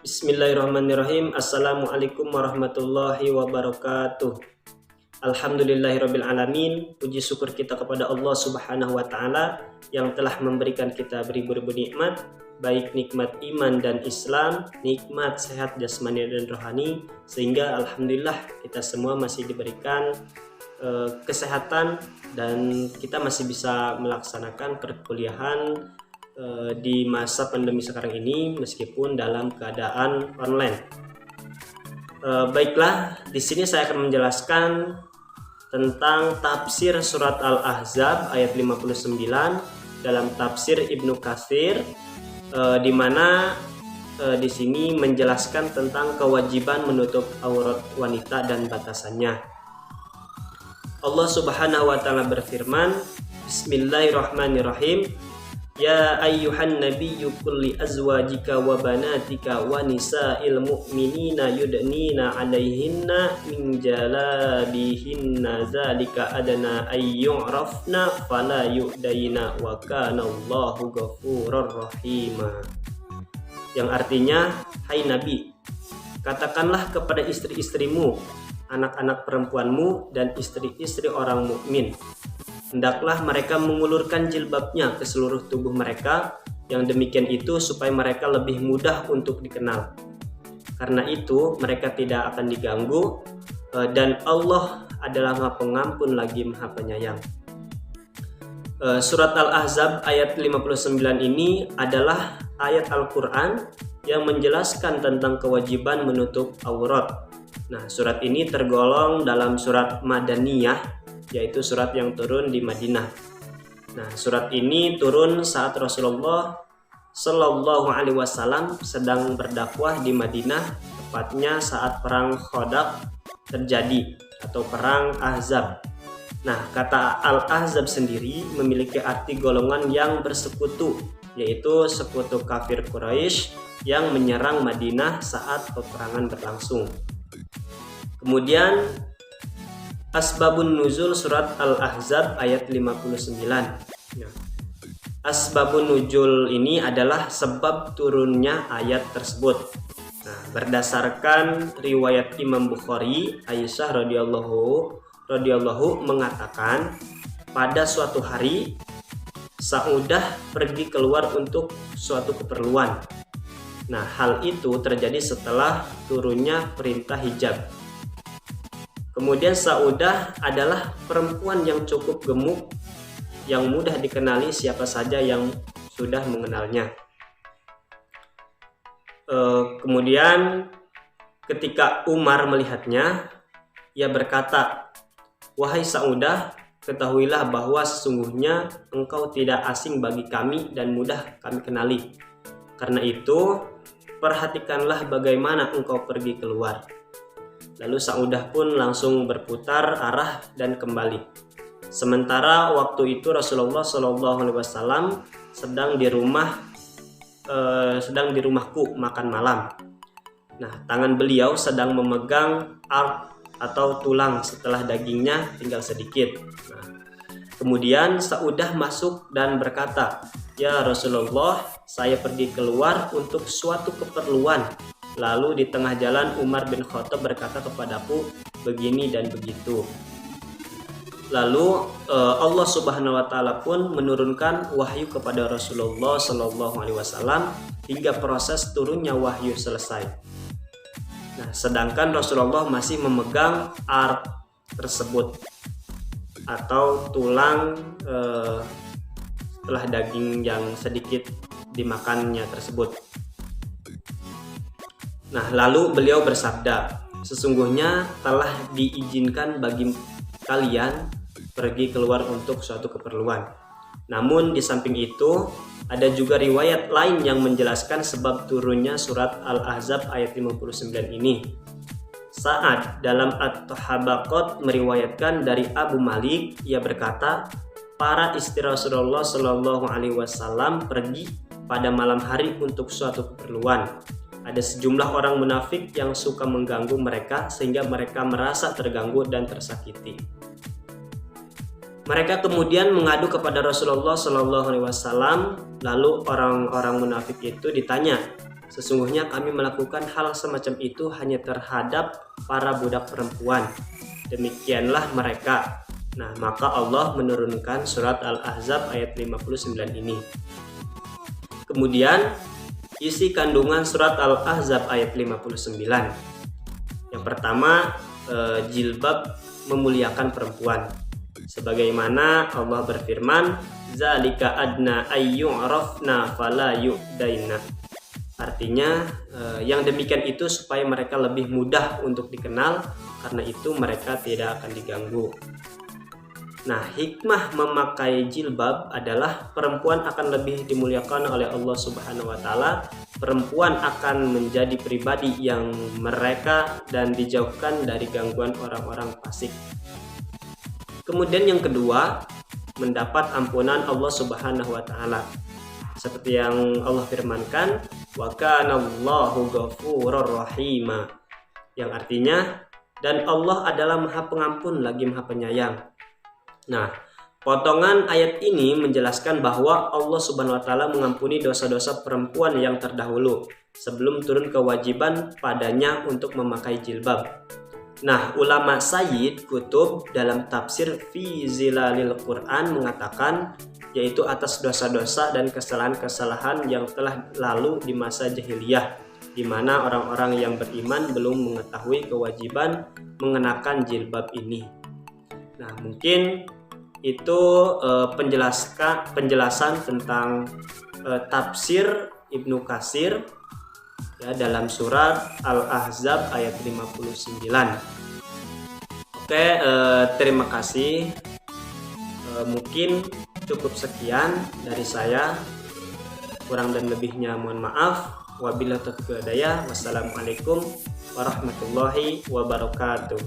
Bismillahirrahmanirrahim. Assalamualaikum warahmatullahi wabarakatuh. Alhamdulillahirabbil alamin. Puji syukur kita kepada Allah Subhanahu wa taala yang telah memberikan kita beribu-ribu nikmat, baik nikmat iman dan Islam, nikmat sehat jasmani dan rohani, sehingga alhamdulillah kita semua masih diberikan kesehatan dan kita masih bisa melaksanakan perkuliahan di masa pandemi sekarang ini meskipun dalam keadaan online. Baiklah, di sini saya akan menjelaskan tentang tafsir surat Al-Ahzab ayat 59 dalam tafsir Ibnu Katsir, di mana di sini menjelaskan tentang kewajiban menutup aurat wanita dan batasannya. Allah Subhanahu wa taala berfirman, Bismillahirrahmanirrahim. Ya ayyuhan nabiyyu qul li azwajika wa banatika wa nisa'il mu'minina yudnina 'alaihinna min jalabihinna zalika adna ay yu'rafna fala yu'daina wa kana Allahu ghafurur rahima. Yang artinya, hai Nabi, katakanlah kepada istri-istrimu, anak-anak perempuanmu dan istri-istri orang mukmin, hendaklah mereka mengulurkan jilbabnya ke seluruh tubuh mereka, yang demikian itu supaya mereka lebih mudah untuk dikenal. Karena itu mereka tidak akan diganggu, dan Allah adalah Maha Pengampun lagi Maha Penyayang. Surat Al-Ahzab ayat 59 ini adalah ayat Al-Quran yang menjelaskan tentang kewajiban menutup aurat. Nah, surat ini tergolong dalam surat Madaniyah, yaitu surat yang turun di Madinah. Nah, surat ini turun saat Rasulullah Shallallahu Alaihi Wasallam sedang berdakwah di Madinah, tepatnya saat perang Khandaq terjadi atau perang Ahzab. Nah, kata Al-Ahzab sendiri memiliki arti golongan yang bersekutu, yaitu sekutu kafir Quraisy yang menyerang Madinah saat peperangan berlangsung. Kemudian Asbabun Nuzul surat Al-Ahzab ayat 59. Asbabun Nuzul ini adalah sebab turunnya ayat tersebut. Nah, berdasarkan riwayat Imam Bukhari, Aisyah radhiyallahu mengatakan, pada suatu hari Saudah pergi keluar untuk suatu keperluan. Nah, hal itu terjadi setelah turunnya perintah hijab. Kemudian Saudah adalah perempuan yang cukup gemuk, yang mudah dikenali siapa saja yang sudah mengenalnya. Kemudian ketika Umar melihatnya, ia berkata, "Wahai Saudah, ketahuilah bahwa sesungguhnya engkau tidak asing bagi kami dan mudah kami kenali. Karena itu, perhatikanlah bagaimana engkau pergi keluar." Lalu Saudah pun langsung berputar arah dan kembali. Sementara waktu itu Rasulullah SAW sedang di rumahku makan malam. Nah, tangan beliau sedang memegang arq atau tulang setelah dagingnya tinggal sedikit. Nah, kemudian Saudah masuk dan berkata, "Ya Rasulullah, saya pergi keluar untuk suatu keperluan. Lalu di tengah jalan Umar bin Khattab berkata kepadaku begini dan begitu." Lalu Allah Subhanahu wa taala pun menurunkan wahyu kepada Rasulullah Shallallahu alaihi wasallam hingga proses turunnya wahyu selesai. Nah, sedangkan Rasulullah masih memegang arq tersebut atau tulang setelah daging yang sedikit dimakannya tersebut. Nah, lalu beliau bersabda, "Sesungguhnya telah diizinkan bagi kalian pergi keluar untuk suatu keperluan." Namun di samping itu, ada juga riwayat lain yang menjelaskan sebab turunnya surat Al-Ahzab ayat 59 ini. Sa'ad dalam At-Tahabaqat meriwayatkan dari Abu Malik, ia berkata, para istri Rasulullah Shallallahu Alaihi Wasallam pergi pada malam hari untuk suatu keperluan. Ada sejumlah orang munafik yang suka mengganggu mereka sehingga mereka merasa terganggu dan tersakiti. Mereka kemudian mengadu kepada Rasulullah SAW. Lalu orang-orang munafik itu ditanya, sesungguhnya kami melakukan hal semacam itu hanya terhadap para budak perempuan. Demikianlah mereka. Nah, maka Allah menurunkan surat Al-Ahzab ayat 59 ini. Kemudian isi kandungan surat Al-Ahzab ayat 59. Yang pertama, jilbab memuliakan perempuan. Sebagaimana Allah berfirman, "Zalika adna ayyu'rafna fala yu'daina." Artinya, yang demikian itu supaya mereka lebih mudah untuk dikenal, karena itu mereka tidak akan diganggu. Nah, hikmah memakai jilbab adalah perempuan akan lebih dimuliakan oleh Allah Subhanahu wa taala. Perempuan akan menjadi pribadi yang mereka dan dijauhkan dari gangguan orang-orang fasik. Kemudian yang kedua, mendapat ampunan Allah Subhanahu wa taala. Seperti yang Allah firmankan, "Wa kana Allahu ghafurur rahima." Yang artinya, dan Allah adalah Maha Pengampun lagi Maha Penyayang. Nah, potongan ayat ini menjelaskan bahwa Allah Subhanahu wa taala mengampuni dosa-dosa perempuan yang terdahulu sebelum turun kewajiban padanya untuk memakai jilbab. Nah, ulama Sayyid Qutb dalam tafsir Fi Zilalil Quran mengatakan, yaitu atas dosa-dosa dan kesalahan-kesalahan yang telah lalu di masa jahiliyah, di mana orang-orang yang beriman belum mengetahui kewajiban mengenakan jilbab ini. Nah, mungkin itu penjelasan tentang tafsir Ibnu Katsir ya, dalam surat Al-Ahzab ayat 59. Oke, terima kasih. Mungkin cukup sekian dari saya. Kurang dan lebihnya mohon maaf. Wabillahi taufiq wal hidayah. Wassalamualaikum warahmatullahi wabarakatuh.